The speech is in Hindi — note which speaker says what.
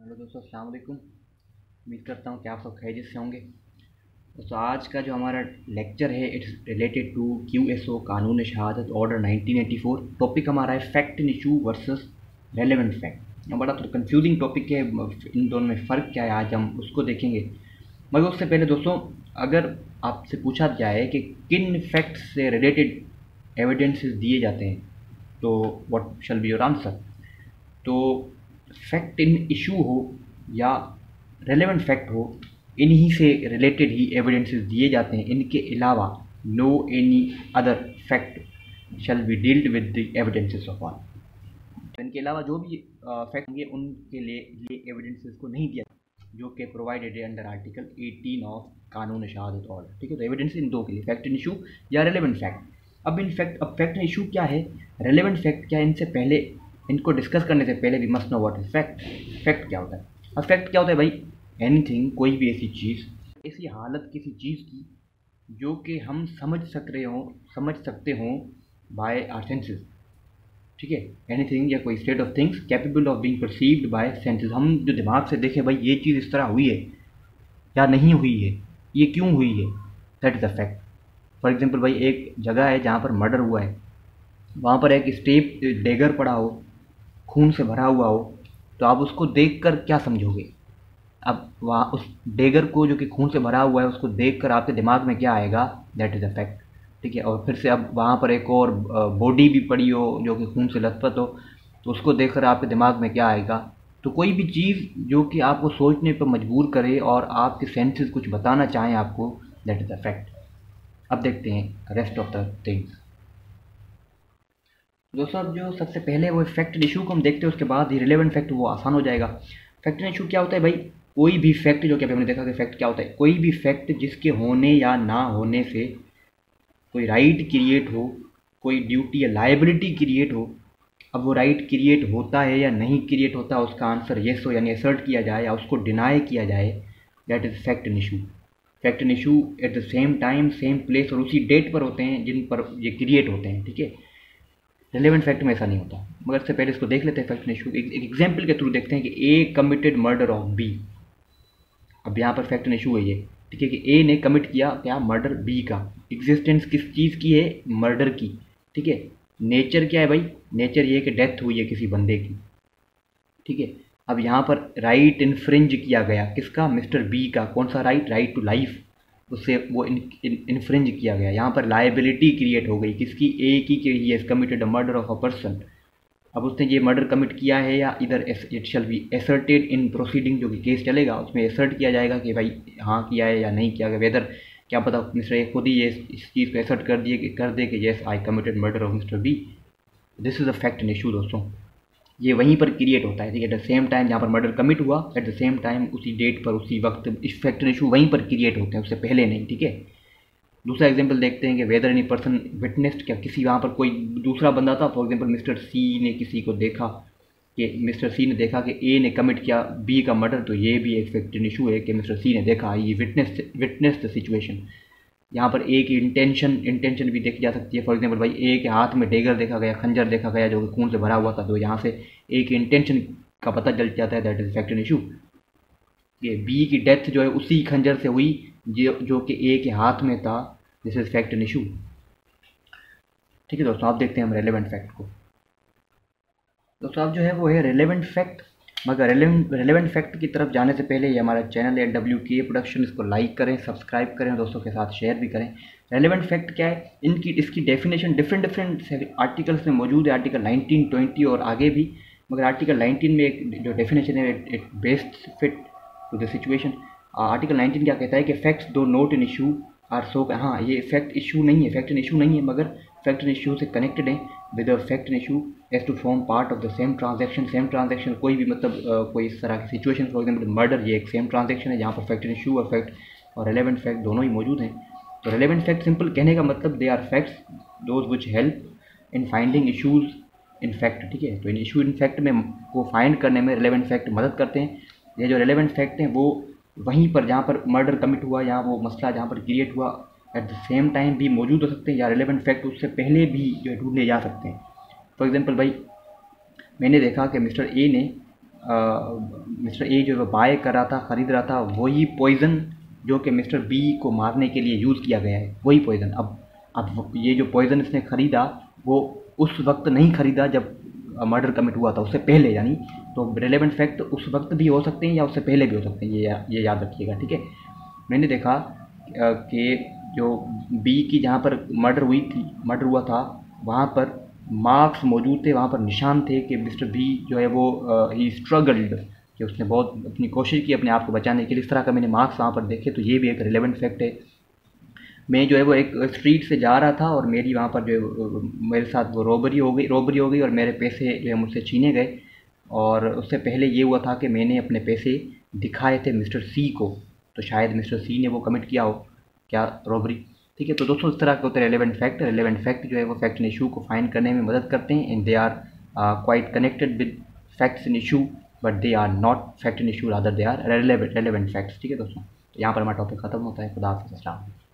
Speaker 1: हेलो दोस्तों, अस्सलाम वालेकुम। उम्मीद करता हूँ कि आप सब खैरियत से होंगे। दोस्तों, आज का जो हमारा लेक्चर है इट्स रिलेटेड टू QSO कानून शहादत ऑर्डर 1984। टॉपिक हमारा है fact in issue versus relevant fact. बड़ा थोड़ा कंफ्यूजिंग टॉपिक है, इन दोनों में फ़र्क क्या है आज हम उसको देखेंगे। मगर उससे पहले दोस्तों, अगर आपसे पूछा जाए कि किन फैक्ट्स से रिलेटेड एविडेंसेस दिए जाते हैं तो what shall be your answer. तो फैक्ट इन इशू हो या रेलेवेंट फैक्ट हो, इन्हीं से रिलेटेड ही एविडेंसेस दिए जाते हैं। इनके अलावा no any other fact shall be dealt with the evidences of all. इनके अलावा जो भी फैक्ट होंगे उनके लिए ये एविडेंसेस को नहीं दिया जो कि प्रोवाइडेड है अंडर आर्टिकल 18 ऑफ कानून शहादत ऑर्डर। ठीक है, तो एविडेंस इन दो के लिए, फैक्ट इन इशू या रेलेवेंट फैक्ट। अब फैक्ट इन इशू क्या है, रेलेवेंट फैक्ट क्या है, इनसे पहले इनको डिस्कस करने से पहले भी must know what is fact. Fact क्या होता है? अब फैक्ट क्या होता है भाई? एनीथिंग, कोई भी ऐसी चीज़, ऐसी हालत किसी चीज़ की जो कि हम समझ सकते हों बाय आर सेंसेस। ठीक है, एनीथिंग या कोई state of things capable of being perceived bye senses. हम जो दिमाग से देखें भाई ये चीज़ इस तरह हुई है या नहीं हुई है, ये क्यों हुई है, that is a fact. For example भाई, एक जगह है जहाँ पर मर्डर हुआ है, वहाँ पर एक स्टेप डेगर पड़ा हो, खून से भरा हुआ हो, तो आप उसको देखकर क्या समझोगे? अब वहाँ उस डेगर को जो कि खून से भरा हुआ है उसको देखकर आपके दिमाग में क्या आएगा? That is a fact. ठीक है, और फिर से अब वहाँ पर एक और बॉडी भी पड़ी हो जो कि खून से लथपथ हो, तो उसको देखकर आपके दिमाग में क्या आएगा? तो कोई भी चीज़ जो कि आपको सोचने पर मजबूर करे और आपके सेंसेस कुछ बताना चाहें आपको, दैट इज़ अ फैक्ट। अब देखते हैं रेस्ट ऑफ द थिंग्स। दोस्तों, अब जो सबसे पहले वो फैक्ट इशू को हम देखते हैं, उसके बाद ही रिलेवेंट फैक्ट वो आसान हो जाएगा। फैक्ट इशू क्या होता है भाई? कोई भी फैक्ट, जो कि हमने देखा कि फैक्ट क्या होता है, कोई भी फैक्ट जिसके होने या ना होने से कोई राइट क्रिएट हो, कोई ड्यूटी या लायबिलिटी क्रिएट हो। अब वो राइट क्रिएट होता है या नहीं क्रिएट होता, उसका आंसर येस हो यानी असर्ट किया जाए या उसको डिनाई किया जाए, that is fact in issue. Fact in issue at the same time, same place और उसी डेट पर होते हैं जिन पर ये क्रिएट होते हैं। ठीक है, रिलेवेंट फैक्ट में ऐसा नहीं होता। मगर इससे पहले इसको देख लेते हैं फैक्ट इशू। एक एग्जाम्पल के थ्रू देखते हैं कि ए कमिटेड मर्डर ऑफ बी। अब यहाँ पर फैक्ट इशू है ये, ठीक है, कि ए ने कमिट किया क्या? मर्डर बी का। एग्जिस्टेंस किस चीज़ की है? मर्डर की। ठीक है, नेचर क्या है भाई? नेचर ये है कि डेथ हुई है किसी बंदे की। ठीक है, अब यहाँ पर राइट इन्फ्रिंज किया गया, किसका? मिस्टर बी का। कौन सा राइट? राइट टू लाइफ, उससे वो इन्फ्रिंज किया गया। यहाँ पर लायबिलिटी क्रिएट हो गई किसकी? ए की, कि he has committed a murder of a person. अब उसने ये मर्डर कमिट किया है या इधर it shall be asserted in proceeding, जो कि केस चलेगा उसमें एसर्ट किया जाएगा कि भाई हाँ किया है या नहीं किया गया। वेदर क्या पता मिस्टर ए खुद ही ये इस चीज़ को एसर्ट कर दे कि yes I committed murder of mister B. This is a fact in issue दोस्तों। ये वहीं पर क्रिएट होता है। ठीक है, एट द सेम टाइम जहाँ पर मर्डर कमिट हुआ, एट द सेम टाइम उसी डेट पर उसी वक्त इस फैक्ट इन इशू वहीं पर क्रिएट होते हैं, उससे पहले नहीं। ठीक है, दूसरा एग्जांपल देखते हैं कि वेदर एनी पर्सन विटनेस्ड, क्या किसी वहाँ पर कोई दूसरा बंदा था। फॉर एग्जांपल मिस्टर सी ने किसी को देखा, कि मिस्टर सी ने देखा कि ए ने कमिट किया बी का मर्डर, तो ये भी एक फैक्ट इन इशू है कि मिस्टर सी ने देखा, ये विटनेस द सिचुएशन। यहाँ पर ए की इंटेंशन भी देखी जा सकती है। फॉर एग्जांपल भाई ए के हाथ में डेगर देखा गया, खंजर देखा गया जो कि खून से भरा हुआ था, तो यहाँ से ए की इंटेंशन का पता चल जाता है, that is fact in issue. ये बी की डेथ जो है उसी खंजर से हुई जो कि ए के हाथ में था, this is fact in issue. ठीक है दोस्तों, आप देखते हैं हम रेलेवेंट फैक्ट को। दोस्तों, अब जो है वो है रेलेवेंट फैक्ट। मगर रेलेवेंट फैक्ट की तरफ जाने से पहले ये हमारा चैनल है WK प्रोडक्शन, इसको लाइक करें, सब्सक्राइब करें, दोस्तों के साथ शेयर भी करें। रेलेवेंट फैक्ट क्या है, इसकी डेफिनेशन डिफरेंट आर्टिकल्स में मौजूद है, आर्टिकल 19, 20 और आगे भी। मगर आर्टिकल 19 में एक जो डेफिनेशन है it best fit to the situation. Article 19 क्या कहता है कि facts though not in issue are so, हाँ ये फैक्ट इशू नहीं है, फैक्ट इन इशू नहीं है, मगर फैक्ट इन इशू से कनेक्टेड है with a fact in issue as to form part of the same transaction. Same transaction कोई भी मतलब कोई इस तरह की सिचुएशन, फॉर एग्जांपल मर्डर, ये एक सेम ट्रांजैक्शन है जहाँ पर फैक्ट इन इशू और रेलेवेंट फैक्ट दोनों ही मौजूद हैं। तो रेलेवेंट फैक्ट सिंपल कहने का मतलब they are facts those which help in finding issues in fact. ठीक है, तो इन इशू इन फैक्ट में को फाइंड करने में रेलेवेंट फैक्ट मदद करते हैं। ये जो रेलेवेंट फैक्ट हैं वो वहीं पर जहाँ पर मर्डर कमिट हुआ या वो मसला जहाँ पर क्रिएट हुआ एट द सेम टाइम भी मौजूद हो सकते हैं, या रेलेवेंट फैक्ट उससे पहले भी जो है ढूंढे जा सकते हैं। फॉर एग्जांपल भाई, मैंने देखा कि मिस्टर ए ने मिस्टर ए जो है बाय कर रहा था, ख़रीद रहा था, वही पॉइज़न जो कि मिस्टर बी को मारने के लिए यूज़ किया गया है, वही पॉइज़न। अब ये जो पॉइज़न इसने ख़रीदा वो उस वक्त नहीं ख़रीदा जब मर्डर कमिट हुआ था, उससे पहले, यानी तो रिलेवेंट फैक्ट उस वक्त भी हो सकते हैं या उससे पहले भी हो सकते हैं, ये याद रखिएगा, ठीक है। मैंने देखा कि जो बी की जहाँ पर मर्डर हुआ था, वहाँ पर मार्क्स मौजूद थे, वहाँ पर निशान थे कि मिस्टर बी जो है वो ही स्ट्रगल्ड, कि उसने बहुत अपनी कोशिश की अपने आप को बचाने के लिए। इस तरह का मैंने मार्क्स वहाँ पर देखे, तो ये भी एक रिलेवेंट फैक्ट है। मैं जो है वो एक स्ट्रीट से जा रहा था और मेरी वहाँ पर जो है मेरे साथ वो रॉबरी हो गई और मेरे पैसे जो है मुझसे छीने गए। और उससे पहले ये हुआ था कि मैंने अपने पैसे दिखाए थे मिस्टर सी को, तो शायद मिस्टर सी ने वो कमिट किया हो क्या, रॉबरी, ठीक है। तो दोस्तों इस तरह के होते हैं रिलेवेंट फैक्ट जो है वो फैक्ट इन इशू को फाइंड करने में मदद करते हैं, and they are quite connected with facts in issue, but they are not fact in issue, rather they are relevant facts, ठीक है दोस्तों। तो यहाँ पर हमारा टॉपिक खत्म होता है। खुदा हाफ़िज़।